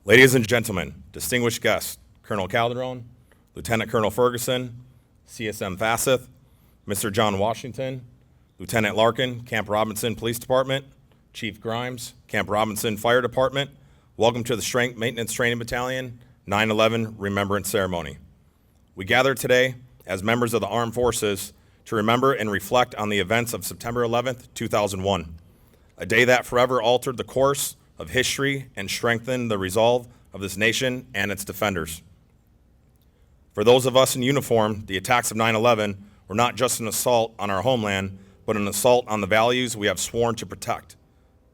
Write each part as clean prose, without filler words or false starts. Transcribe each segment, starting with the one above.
Ladies and gentlemen, distinguished guests, Colonel Calderon, Lieutenant Colonel Ferguson, CSM Fasseth, Mr. John Washington, Lieutenant Larkin, Camp Robinson Police Department, Chief Grimes, Camp Robinson Fire Department, welcome to the Strength Maintenance Training Battalion 9/11 Remembrance Ceremony. We gather today as members of the Armed Forces to remember and reflect on the events of September 11th, 2001, a day that forever altered the course of history and strengthened the resolve of this nation and its defenders. For those of us in uniform, the attacks of 9/11 were not just an assault on our homeland, but an assault on the values we have sworn to protect: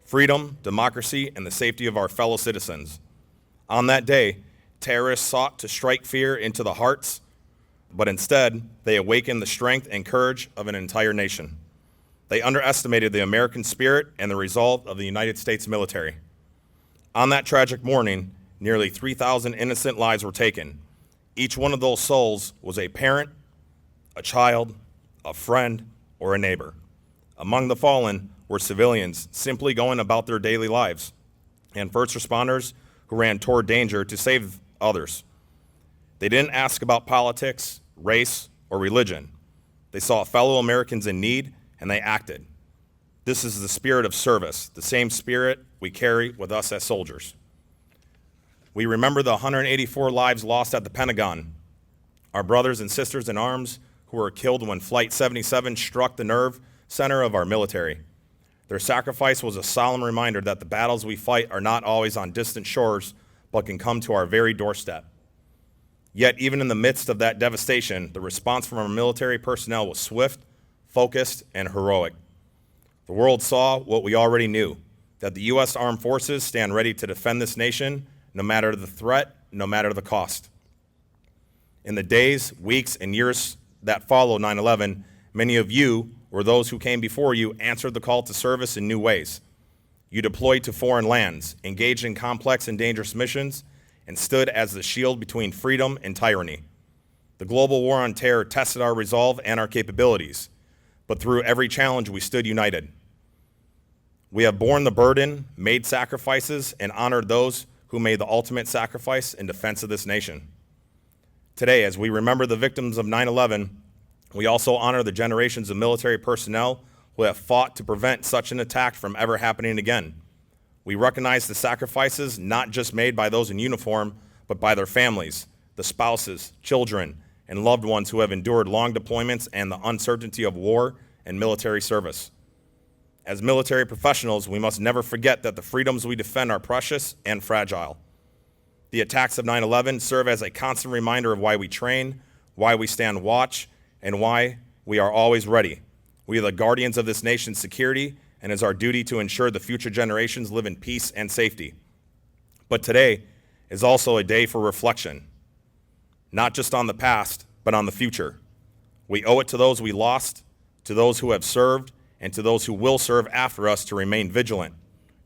freedom, democracy, and the safety of our fellow citizens. On that day, terrorists sought to strike fear into the hearts, but instead, they awakened the strength and courage of an entire nation. They underestimated the American spirit and the resolve of the United States military. On that tragic morning, nearly 3,000 innocent lives were taken. Each one of those souls was a parent, a child, a friend, or a neighbor. Among the fallen were civilians simply going about their daily lives, and first responders who ran toward danger to save others. They didn't ask about politics, race, or religion. They saw fellow Americans in need, and they acted. This is the spirit of service, the same spirit we carry with us as soldiers. We remember the 184 lives lost at the Pentagon, our brothers and sisters in arms who were killed when Flight 77 struck the nerve center of our military. Their sacrifice was a solemn reminder that the battles we fight are not always on distant shores, but can come to our very doorstep. Yet, even in the midst of that devastation, the response from our military personnel was swift, focused, and heroic. The world saw what we already knew, that the U.S. Armed Forces stand ready to defend this nation no matter the threat, no matter the cost. In the days, weeks, and years that followed 9/11, many of you, or those who came before you, answered the call to service in new ways. You deployed to foreign lands, engaged in complex and dangerous missions, and stood as the shield between freedom and tyranny. The global war on terror tested our resolve and our capabilities, but through every challenge we stood united. We have borne the burden, made sacrifices, and honored those who made the ultimate sacrifice in defense of this nation. Today, as we remember the victims of 9/11, we also honor the generations of military personnel who have fought to prevent such an attack from ever happening again. We recognize the sacrifices not just made by those in uniform, but by their families, the spouses, children, and loved ones who have endured long deployments and the uncertainty of war and military service. As military professionals, we must never forget that the freedoms we defend are precious and fragile. The attacks of 9/11 serve as a constant reminder of why we train, why we stand watch, and why we are always ready. We are the guardians of this nation's security, and it is our duty to ensure the future generations live in peace and safety. But today is also a day for reflection, not just on the past, but on the future. We owe it to those we lost, to those who have served, and to those who will serve after us to remain vigilant,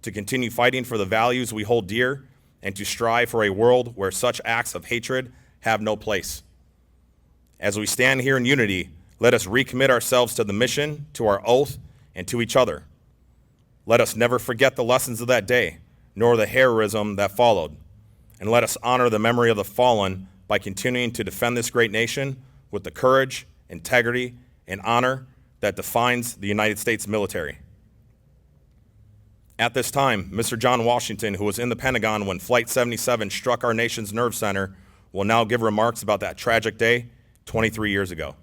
to continue fighting for the values we hold dear, and to strive for a world where such acts of hatred have no place. As we stand here in unity, let us recommit ourselves to the mission, to our oath, and to each other. Let us never forget the lessons of that day, nor the heroism that followed. And let us honor the memory of the fallen by continuing to defend this great nation with the courage, integrity, and honor that defines the United States military. At this time, Mr. John Washington, who was in the Pentagon when Flight 77 struck our nation's nerve center, will now give remarks about that tragic day 23 years ago.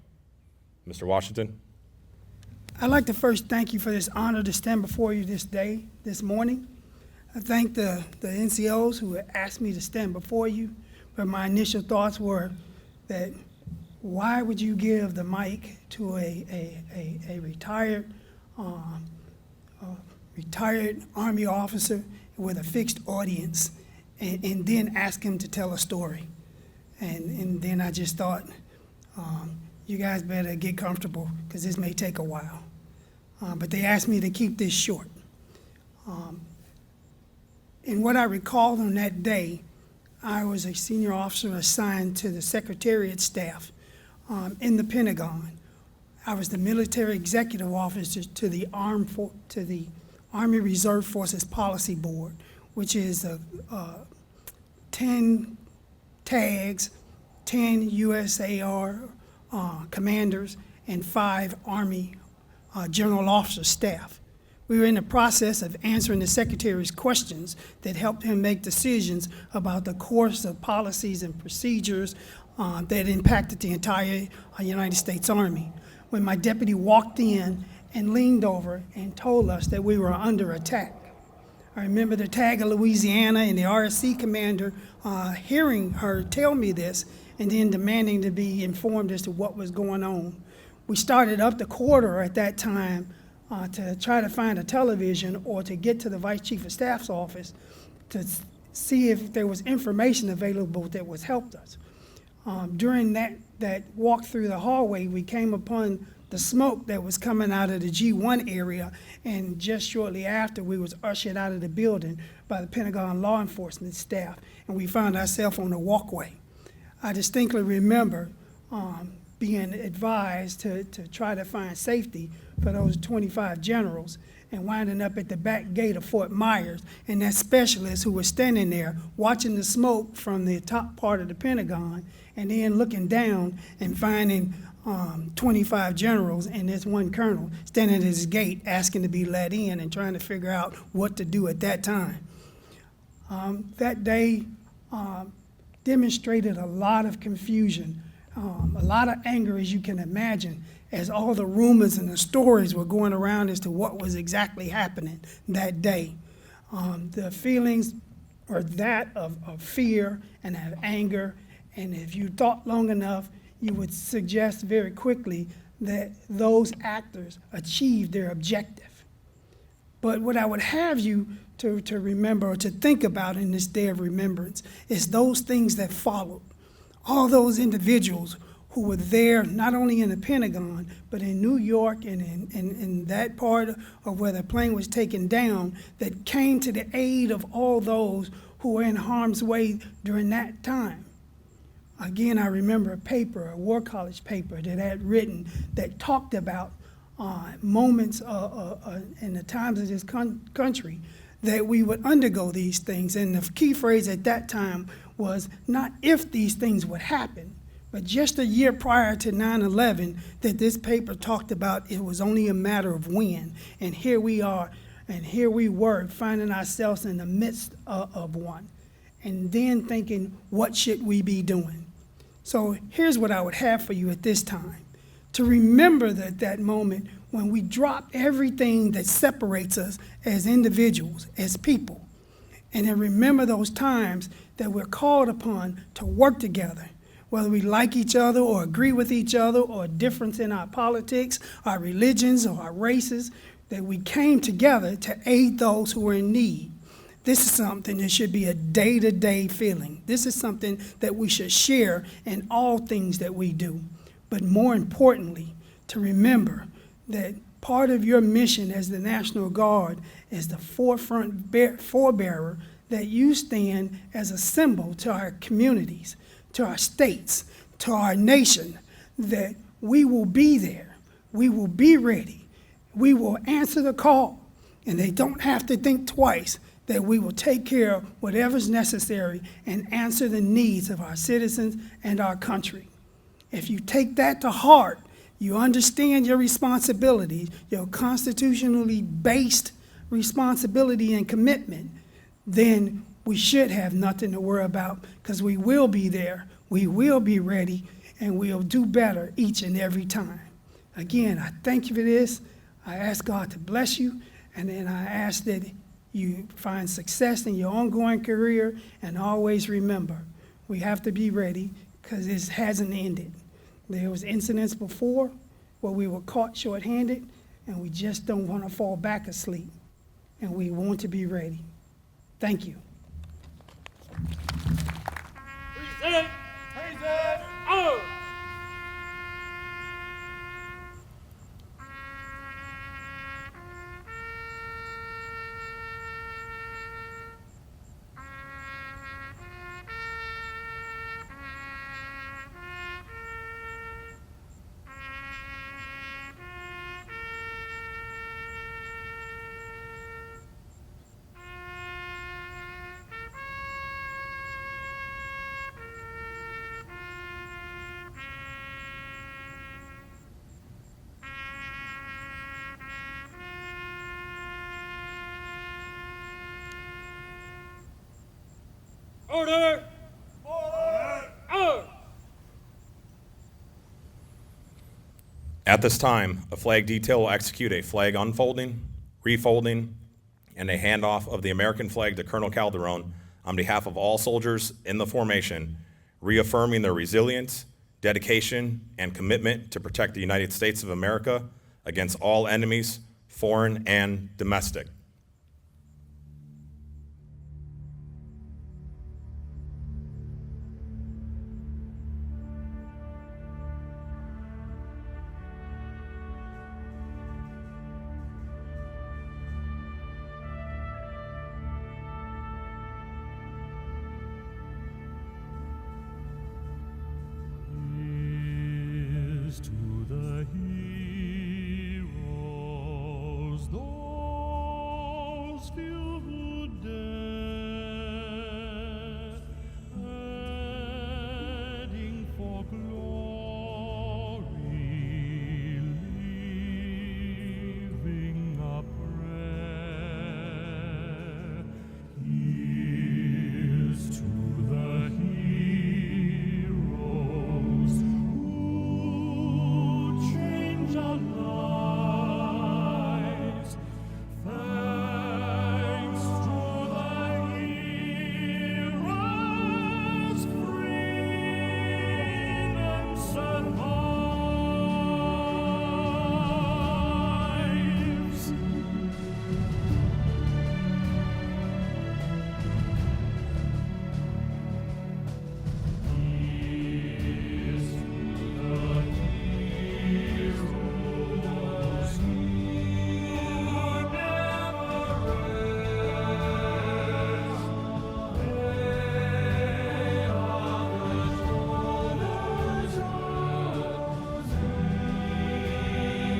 Mr. Washington. I'd like to first thank you for this honor to stand before you this morning. I thank the NCOs who asked me to stand before you, but my initial thoughts were that why would you give the mic to a retired Army officer with a fixed audience and then ask him to tell a story? And then I just thought, you guys better get comfortable because this may take a while. But they asked me to keep this short. And what I recall on that day, I was a senior officer assigned to the Secretariat staff in the Pentagon. I was the military executive officer to the Army Reserve Forces Policy Board, which is 10 tags, 10 USAR commanders, and 5 Army general officer staff. We were in the process of answering the Secretary's questions that helped him make decisions about the course of policies and procedures that impacted the entire United States Army. When my deputy walked in and leaned over and told us that we were under attack. I remember the tag of Louisiana and the RSC commander hearing her tell me this and then demanding to be informed as to what was going on. We started up the corridor at that time to try to find a television or to get to the Vice Chief of Staff's office to see if there was information available that was helped us. During that walk through the hallway, we came upon the smoke that was coming out of the G1 area, and just shortly after, we was ushered out of the building by the Pentagon law enforcement staff, and we found ourselves on a walkway. I distinctly remember being advised to try to find safety for those 25 generals and winding up at the back gate of Fort Myers, and that specialist who was standing there watching the smoke from the top part of the Pentagon and then looking down and finding 25 generals and this one colonel standing at his gate asking to be let in and trying to figure out what to do at that time. That day demonstrated a lot of confusion, a lot of anger, as you can imagine, as all the rumors and the stories were going around as to what was exactly happening that day. The feelings were that of fear and of anger, and if you thought long enough, you would suggest very quickly that those actors achieved their objective. But what I would have you to remember or to think about in this day of remembrance is those things that followed. All those individuals who were there, not only in the Pentagon, but in New York and in that part of where the plane was taken down, that came to the aid of all those who were in harm's way during that time. Again, I remember a paper, a War College paper that I had written that talked about moments in the times of this country that we would undergo these things. And the key phrase at that time was not if these things would happen, but just a year prior to 9/11 that this paper talked about it was only a matter of when. And here we are, and here we were finding ourselves in the midst of one. And then thinking, what should we be doing? So here's what I would have for you at this time. To remember that moment when we drop everything that separates us as individuals, as people. And then remember those times that we're called upon to work together, whether we like each other or agree with each other or difference in our politics, our religions, or our races, that we came together to aid those who were in need. This is something that should be a day-to-day feeling. This is something that we should share in all things that we do. But more importantly, to remember that part of your mission as the National Guard is the forefront forebearer, that you stand as a symbol to our communities, to our states, to our nation, that we will be there, we will be ready, we will answer the call, and they don't have to think twice, that we will take care of whatever's necessary and answer the needs of our citizens and our country. If you take that to heart, you understand your responsibility, your constitutionally based responsibility and commitment, then we should have nothing to worry about, because we will be there, we will be ready, and we'll do better each and every time. Again, I thank you for this. I ask God to bless you, and then I ask that you find success in your ongoing career, and always remember, we have to be ready, because this hasn't ended. There was incidents before where we were caught short-handed, and we just don't want to fall back asleep, and we want to be ready. Thank you. Present! Present! Oh! Order! Order! Order! At this time, a flag detail will execute a flag unfolding, refolding, and a handoff of the American flag to Colonel Calderon on behalf of all soldiers in the formation, reaffirming their resilience, dedication, and commitment to protect the United States of America against all enemies, foreign and domestic. Here's to the heroes, those few who dare, heading for glory, leaving a prayer. Here's to the heroes who change our lives. Thanks to the heroes, freedom survives. Here's to the heroes who never rest. They are the chosen. We are the blessed. Here's to the heroes who wait so high. Here's to the heroes who do or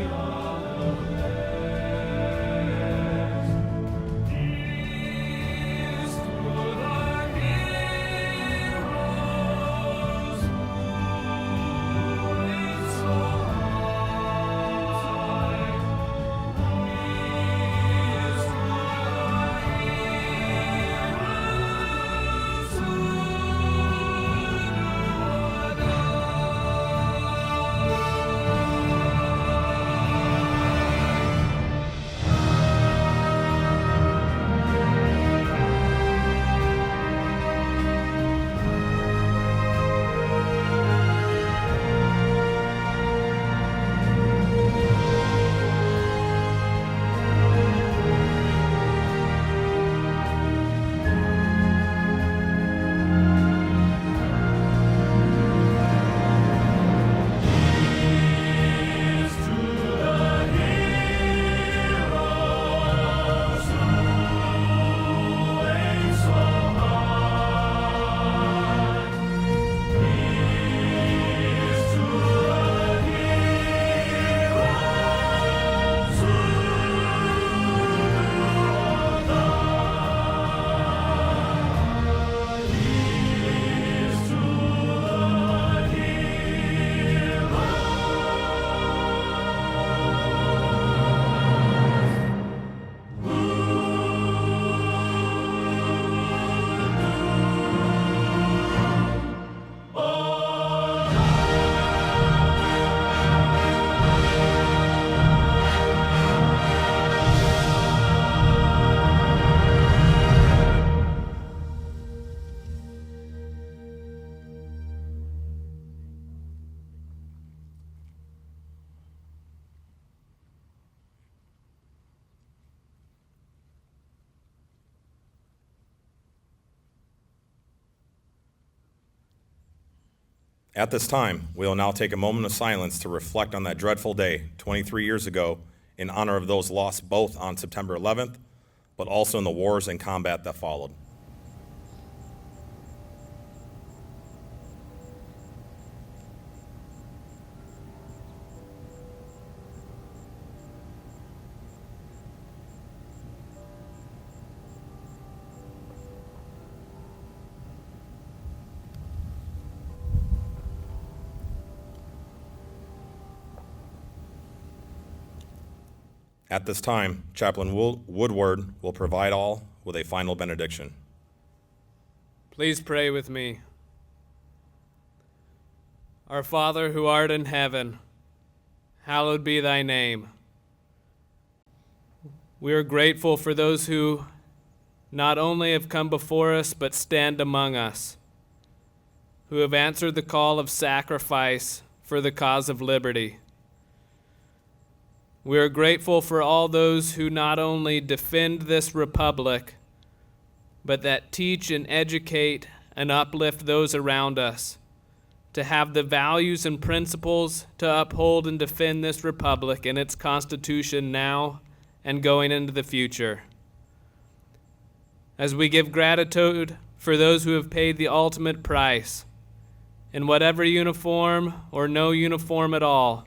Here's to the heroes who wait so high. Here's to the heroes who do or die. Here's to the At this time, we will now take a moment of silence to reflect on that dreadful day 23 years ago in honor of those lost both on September 11th, but also in the wars and combat that followed. At this time, Chaplain Woodward will provide all with a final benediction. Please pray with me. Our Father who art in heaven, hallowed be thy name. We are grateful for those who not only have come before us, but stand among us, who have answered the call of sacrifice for the cause of liberty. We are grateful for all those who not only defend this republic, but that teach and educate and uplift those around us to have the values and principles to uphold and defend this republic and its Constitution now and going into the future. As we give gratitude for those who have paid the ultimate price, in whatever uniform or no uniform at all,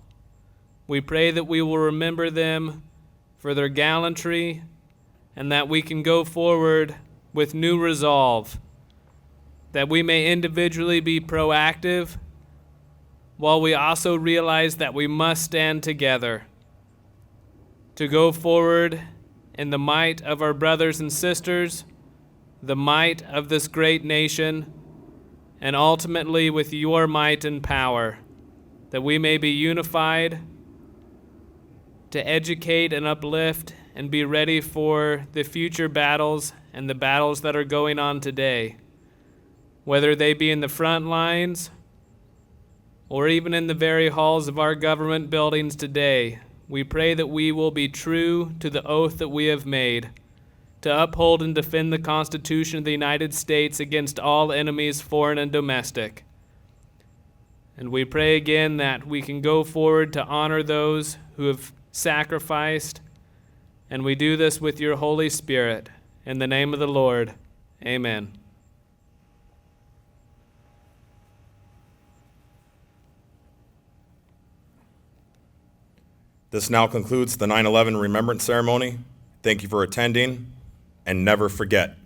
we pray that we will remember them for their gallantry and that we can go forward with new resolve, that we may individually be proactive, while we also realize that we must stand together to go forward in the might of our brothers and sisters, the might of this great nation, and ultimately with your might and power, that we may be unified to educate and uplift and be ready for the future battles and the battles that are going on today, whether they be in the front lines or even in the very halls of our government buildings today. We pray that we will be true to the oath that we have made to uphold and defend the Constitution of the United States against all enemies, foreign and domestic. And we pray again that we can go forward to honor those who have sacrificed, and we do this with your Holy Spirit. In the name of the Lord, amen. This now concludes the 9/11 Remembrance Ceremony. Thank you for attending, and never forget,